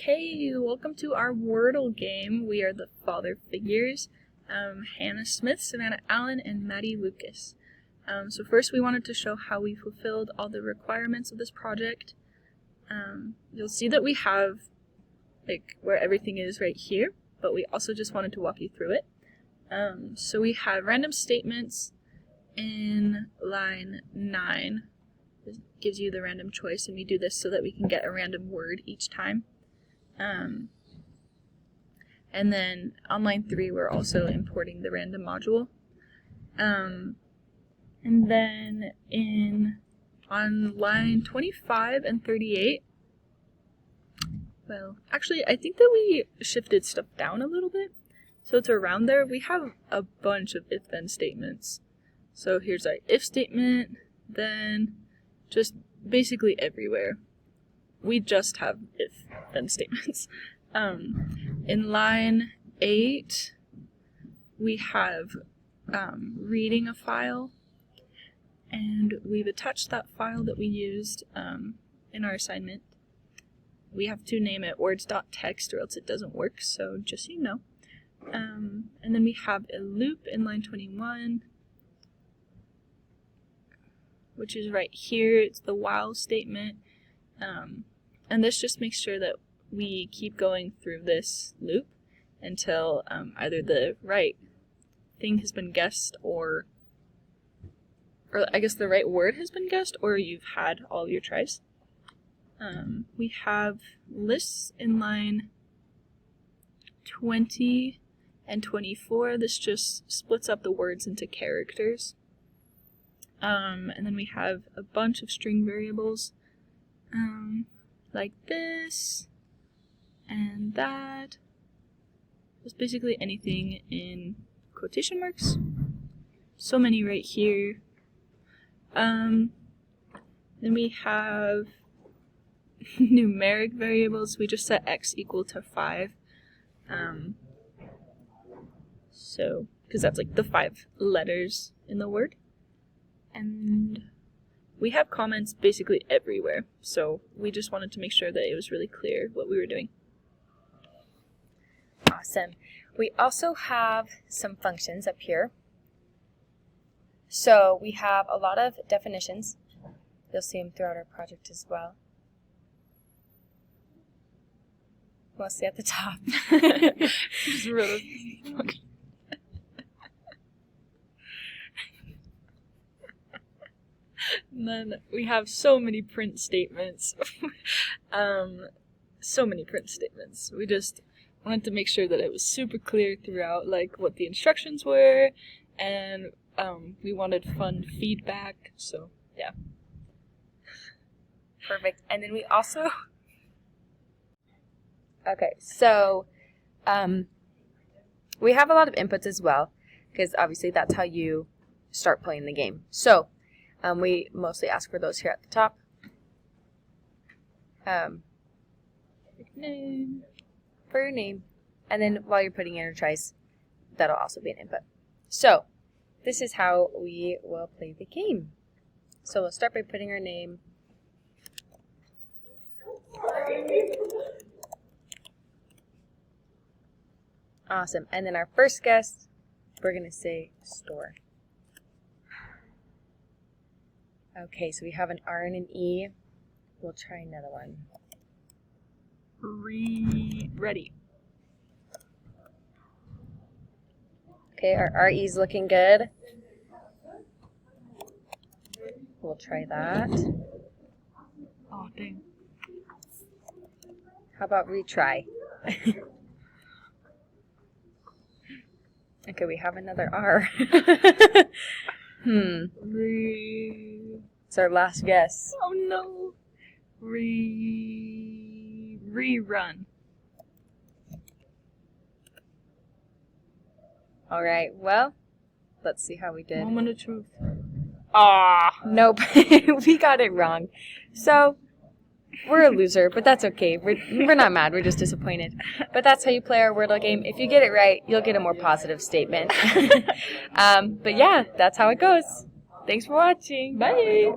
Okay, welcome to our Wordle game. We are the father figures, Hannah Smith, Savannah Allen, and Maddie Lucas. So first we wanted to show how we fulfilled all the requirements of this project. You'll see that we have where everything is right here, but we also just wanted to walk you through it. So we have random statements in line 9. It gives you the random choice, and we do this so that we can get a random word each time. And then on line 3 we're also importing the random module. And then on line 25 and 38, well, actually I think that we shifted stuff down a little bit. So it's around there. We have a bunch of if-then statements. So here's our if statement, then just basically everywhere. We just have if-then statements. In line 8, we have reading a file, and we've attached that file that we used in our assignment. We have to name it words.txt or else it doesn't work, so just so you know. And then we have a loop in line 21, which is right here. It's the while statement. And this just makes sure that we keep going through this loop until either the right thing has been guessed or I guess the right word has been guessed, or you've had all your tries. We have lists in line 20 and 24. This just splits up the words into characters. And then we have a bunch of string variables like this and that. It's basically anything in quotation marks. So many right here. Then we have numeric variables. We just set x equal to 5. So, because that's like the 5 letters in the word. And we have comments basically everywhere, so we just wanted to make sure that it was really clear what we were doing. Awesome. We also have some functions up here. So we have a lot of definitions. You'll see them throughout our project as well. Mostly at the top. Just really okay. And then we have so many print statements. So many print statements. We just wanted to make sure that it was super clear throughout, like what the instructions were, and we wanted fun feedback, so yeah. Perfect. And then we also... Okay, so we have a lot of inputs as well, because obviously that's how you start playing the game. So we mostly ask for those here at the top. Name. For your name. And then while you're putting in your tries, that'll also be an input. So this is how we will play the game. So we'll start by putting our name. Awesome. And then our first guess, we're going to say store. Okay, so we have an R and an E. We'll try another one. Ready. Okay, our RE's looking good. We'll try that. Oh, dang. How about retry? Okay, we have another R. It's our last guess. Oh no. Rerun. All right, well, let's see how we did. Moment of truth. Nope, we got it wrong. So, we're a loser, but that's okay. We're not mad, we're just disappointed. But that's how you play our Wordle game. If you get it right, you'll get a more positive statement. But yeah, that's how it goes. Thanks for watching. Bye.